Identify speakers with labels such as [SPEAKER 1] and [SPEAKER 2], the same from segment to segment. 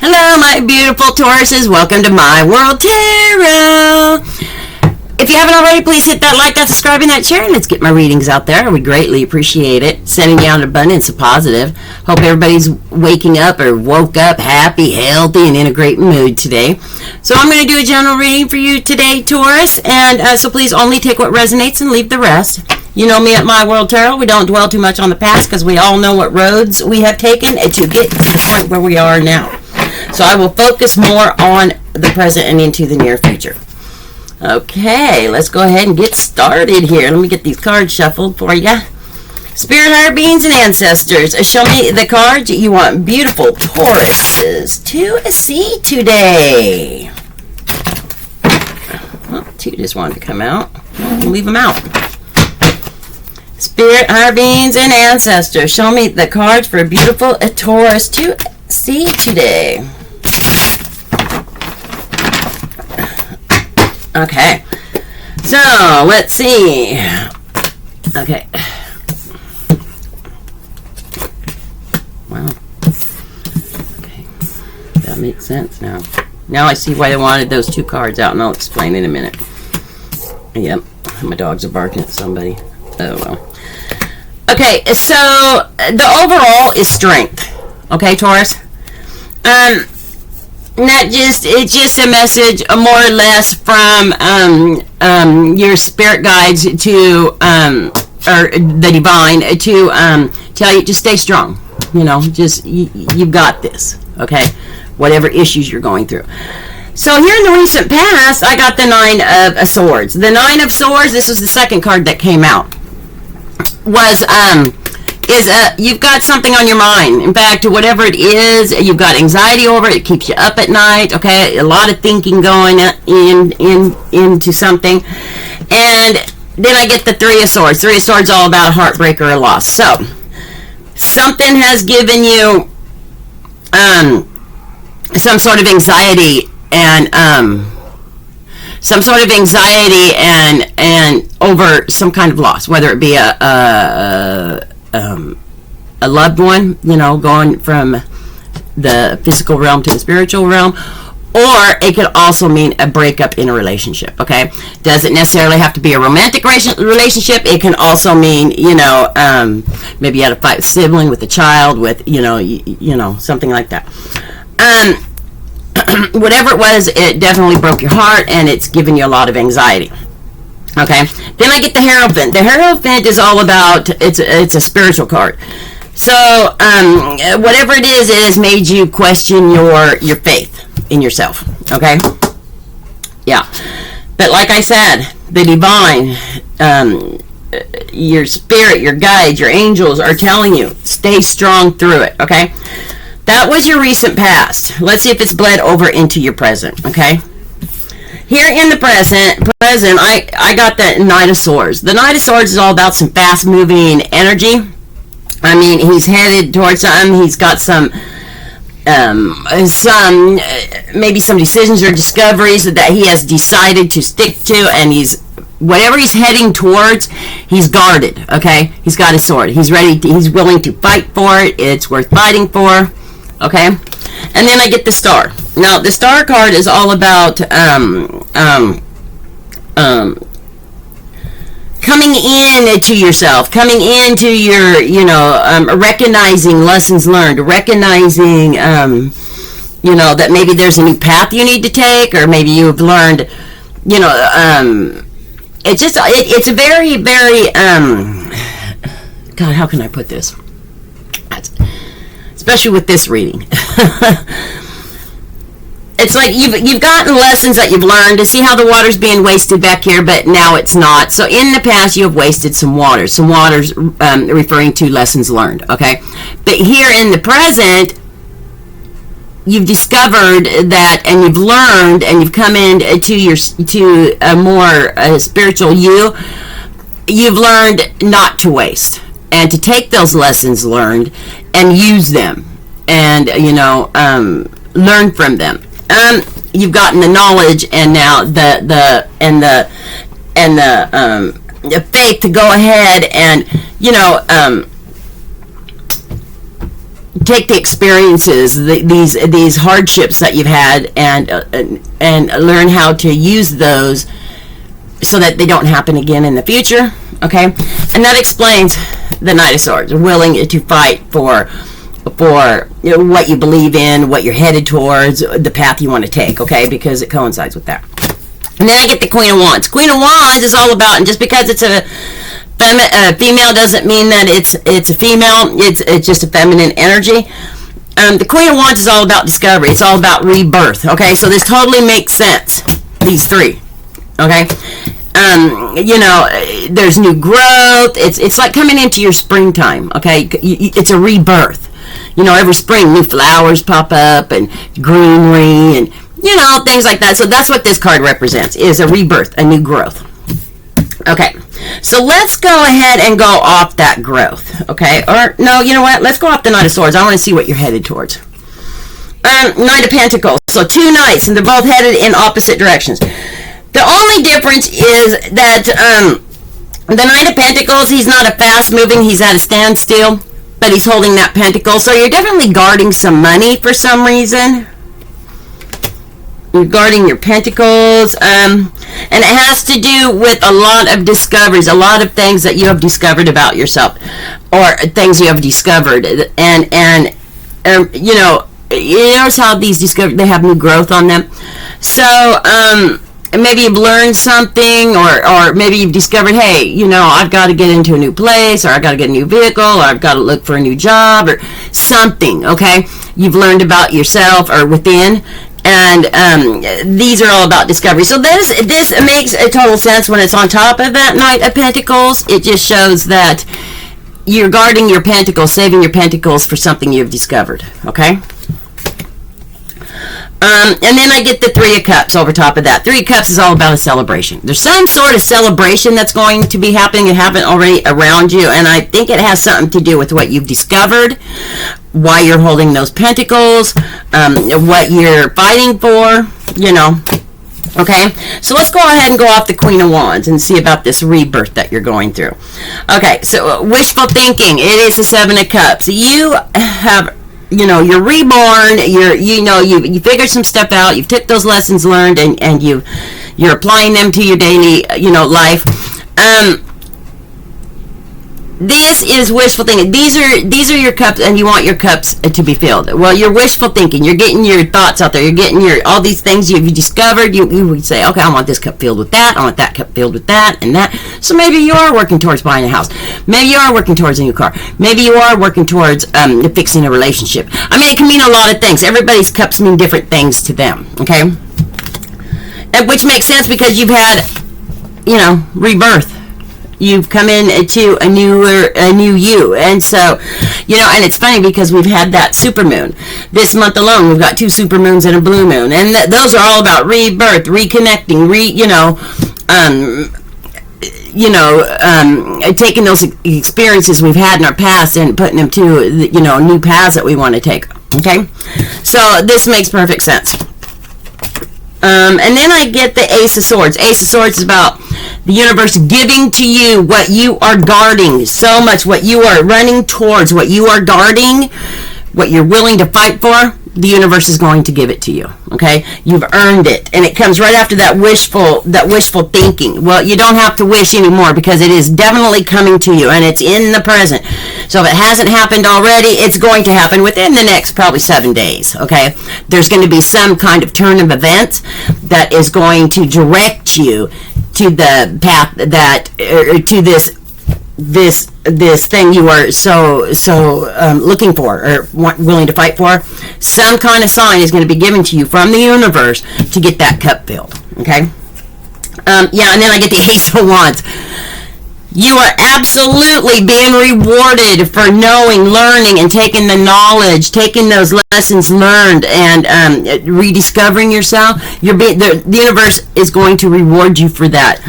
[SPEAKER 1] Hello, my beautiful Tauruses. Welcome to my world tarot. If you haven't already, please hit that like, that subscribe, and that share, and let's get my readings out there. We greatly appreciate it. Sending you out an abundance of positive. Hope everybody's waking up or woke up happy, healthy, and in a great mood today. So I'm going to do a general reading for you today, Taurus, and so please only take what resonates and leave the rest. You know me at My World Tarot. We don't dwell too much on the past because we all know what roads we have taken to get to the point where we are now. So I will focus more on the present and into the near future. Okay, let's go ahead and get started here. Let me get these cards shuffled for you. Spirit, higher beings, and ancestors, show me the cards you want beautiful Tauruses to see today. Well, two just wanted to come out. I'll leave them out. Spirit, higher beings, and ancestors, show me the cards for a beautiful Taurus to see today. Okay, so let's see. Okay. Wow. Okay, that makes sense now. Now I see why they wanted those two cards out, and I'll explain in a minute. Yep, my dogs are barking at somebody. Oh well. Okay, so the overall is strength. Okay, Taurus. It's just a message, more or less, from your spirit guides to or the divine to tell you to stay strong. You know, just you've got this. Okay, whatever issues you're going through. So here in the recent past, I got the Nine of Swords. The Nine of Swords. This was the second card that came out. You've got something on your mind. In fact, whatever it is, you've got anxiety over it. It keeps you up at night. Okay, a lot of thinking going into something. And then I get the Three of Swords. Three of Swords all about heartbreak or a loss. So something has given you some sort of anxiety and over some kind of loss, whether it be a loved one, you know, going from the physical realm to the spiritual realm, or it could also mean a breakup in a relationship. Okay, doesn't necessarily have to be a romantic relationship. It can also mean, you know, maybe you had a fight with a sibling, with a child, with you know something like that. Whatever it was, it definitely broke your heart, and it's given you a lot of anxiety. Okay, then I get the Hierophant. The Hierophant is all about, it's a spiritual card. So whatever it has made you question your faith in yourself. Okay, yeah, but like I said, the divine, your spirit, your guides, your angels are telling you, stay strong through it. Okay, that was your recent past. Let's see if it's bled over into your present. Okay. Here in the present, I got the Knight of Swords. The Knight of Swords is all about some fast-moving energy. I mean, he's headed towards something. He's got maybe some decisions or discoveries that he has decided to stick to, and whatever he's heading towards, he's guarded. Okay, he's got his sword. He's ready. He's willing to fight for it. It's worth fighting for. Okay, and then I get the Star. Now, the Star card is all about coming in to yourself, coming into your, recognizing lessons learned, recognizing, that maybe there's a new path you need to take, or maybe you've learned, it's a very, very, God, how can I put this? Especially with this reading. It's like you've gotten lessons that you've learned to see how the water's being wasted back here, but now it's not. So in the past, you have wasted some waters referring to lessons learned, okay? But here in the present, you've discovered that, and you've learned, and you've come to a more spiritual you. You've learned not to waste, and to take those lessons learned and use them, and learn from them. You've gotten the knowledge, and now the faith to go ahead and take the experiences, these hardships that you've had, and learn how to use those so that they don't happen again in the future. Okay, and that explains the Knight of Swords, willing to fight for what you believe in, what you're headed towards, the path you want to take. Okay, because it coincides with that. And then I get the Queen of Wands. Queen of Wands is all about, and just because it's a female doesn't mean that it's a female. It's just a feminine energy. The Queen of Wands is all about discovery. It's all about rebirth. Okay, so this totally makes sense. These three. Okay, there's new growth. It's like coming into your springtime. Okay, it's a rebirth. Every spring new flowers pop up and greenery and things like that. So that's what this card represents, is a rebirth, a new growth. Okay, so let's go ahead and go off that growth, okay? Or, no, you know what? Let's go off the Knight of Swords. I want to see what you're headed towards. Knight of Pentacles. So 2 knights, and they're both headed in opposite directions. The only difference is that the Knight of Pentacles, he's not a fast-moving, he's at a standstill, but he's holding that pentacle. So you're definitely guarding some money for some reason. Regarding your pentacles, and it has to do with a lot of discoveries, a lot of things that you have discovered about yourself, or things you have discovered, and you notice how these discovered, they have new growth on them. So maybe you've learned something, or maybe you've discovered, hey, I've got to get into a new place, or I've got to get a new vehicle, or I've got to look for a new job, or something. Okay, you've learned about yourself or within. And these are all about discovery. So this makes a total sense when it's on top of that Knight of Pentacles. It just shows that you're guarding your pentacles, saving your pentacles for something you've discovered. Okay? And then I get the 3 of Cups over top of that. 3 of Cups is all about a celebration. There's some sort of celebration that's going to be happening and happen already around you, and I think it has something to do with what you've discovered, why you're holding those pentacles, what you're fighting for, Okay, so let's go ahead and go off the Queen of Wands and see about this rebirth that you're going through. Okay, so wishful thinking. It is the 7 of Cups. You have... you're reborn, you figured some stuff out, you've took those lessons learned, and you're applying them to your daily, life. This is wishful thinking. These are your cups, and you want your cups to be filled. Well, you're wishful thinking. You're getting your thoughts out there. You're getting all these things you've discovered. You would say, okay, I want this cup filled with that. I want that cup filled with that and that. So maybe you are working towards buying a house. Maybe you are working towards a new car. Maybe you are working towards fixing a relationship. I mean, it can mean a lot of things. Everybody's cups mean different things to them. Okay, and which makes sense because you've had, rebirth. You've come into a new you, and so, and it's funny because we've had that supermoon this month alone. We've got 2 supermoons and a blue moon, and those are all about rebirth, reconnecting, taking those experiences we've had in our past and putting them to new paths that we want to take. Okay, so this makes perfect sense. And then I get the Ace of Swords. Ace of Swords is about the universe giving to you what you are guarding so much, what you are running towards, what you are guarding, what you're willing to fight for. The universe is going to give it to you. Okay, you've earned it, and it comes right after that wishful thinking. Well, you don't have to wish anymore because it is definitely coming to you, and it's in the present. So if it hasn't happened already, it's going to happen within the next probably 7 days. Okay, there's going to be some kind of turn of events that is going to direct you to the path that, to this thing you are so looking for or willing to fight for. Some kind of sign is going to be given to you from the universe to get that cup filled. Okay, and then I get the Ace of Wands. You are absolutely being rewarded for knowing, learning, and taking the knowledge, taking those lessons learned, and rediscovering yourself. The universe is going to reward you for that.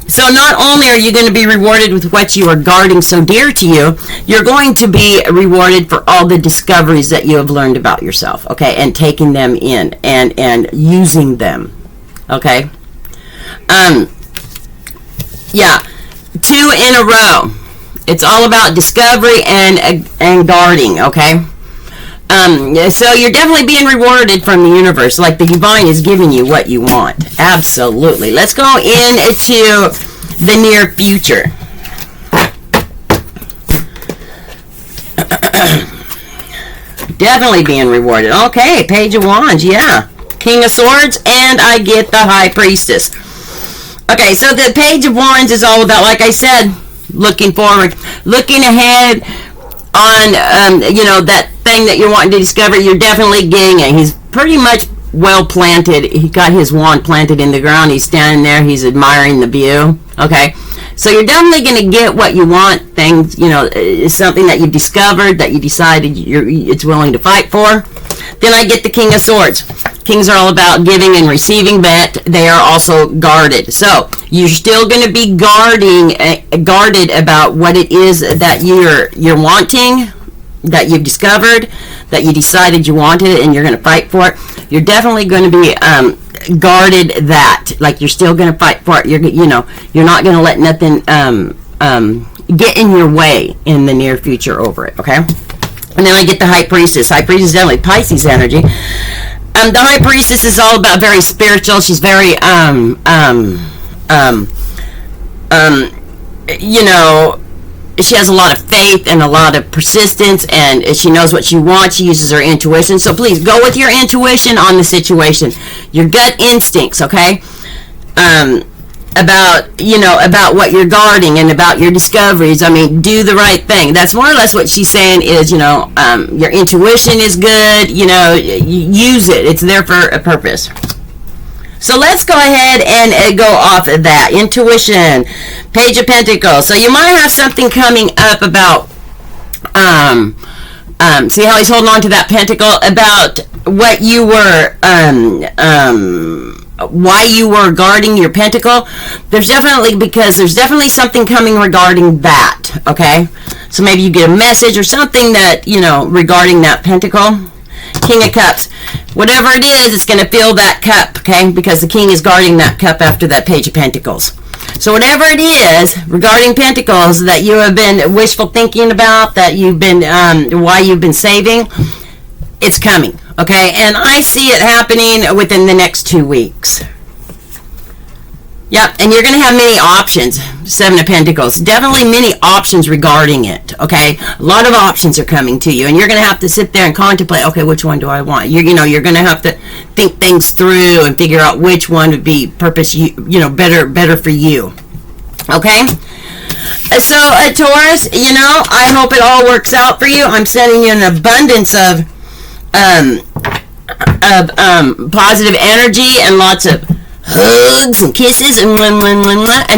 [SPEAKER 1] So not only are you going to be rewarded with what you are guarding so dear to you, you're going to be rewarded for all the discoveries that you have learned about yourself, okay, and taking them in and using them, okay. Yeah, 2 in a row. It's all about discovery and guarding, okay. So you're definitely being rewarded from the universe, like the divine is giving you what you want. Absolutely. Let's go into the near future. Definitely being rewarded. Okay, Page of Wands, yeah. King of Swords, and I get the High Priestess. Okay, so the Page of Wands is all about, like I said, looking forward, looking ahead on, that thing that you're wanting to discover. You're definitely getting it. He's pretty much well planted. He got his wand planted in the ground. He's standing there. He's admiring the view. Okay, so you're definitely going to get what you want. Things, something that you've discovered that you decided it's willing to fight for. Then I get the King of Swords. Kings are all about giving and receiving, but they are also guarded. So you're still going to be guarded about what it is that you're wanting, that you've discovered, that you decided you wanted, and you're going to fight for it. You're definitely going to be guarded that, like you're still going to fight for it. You're not going to let nothing get in your way in the near future over it. Okay. And then I get the High Priestess. High Priestess is definitely Pisces energy. The High Priestess is all about very spiritual. She's very, she has a lot of faith and a lot of persistence, and she knows what she wants. She uses her intuition. So please go with your intuition on the situation, your gut instincts, okay? About what you're guarding and about your discoveries. I mean, do the right thing. That's more or less what she's saying is, your intuition is good, use it. It's there for a purpose. So let's go ahead and go off of that. Intuition, Page of Pentacles. So you might have something coming up about, see how he's holding on to that pentacle, about what you were, why you were guarding your pentacle. There's definitely something coming regarding that, okay? So maybe you get a message or something that, regarding that pentacle. King of Cups. Whatever it is, it's going to fill that cup, okay? Because the king is guarding that cup after that Page of Pentacles. So whatever it is regarding pentacles that you have been wishful thinking about, that you've been, why you've been saving, it's coming, okay? And I see it happening within the next 2 weeks. Yep, and you're going to have many options. Seven of Pentacles. Definitely many options regarding it, okay? A lot of options are coming to you, and you're going to have to sit there and contemplate, okay, which one do I want? You're going to have to think things through and figure out which one would be better for you, okay? So, Taurus, I hope it all works out for you. I'm sending you an abundance of positive energy and lots of hugs and kisses and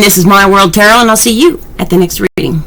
[SPEAKER 1] this is My World Tarot, and I'll see you at the next reading.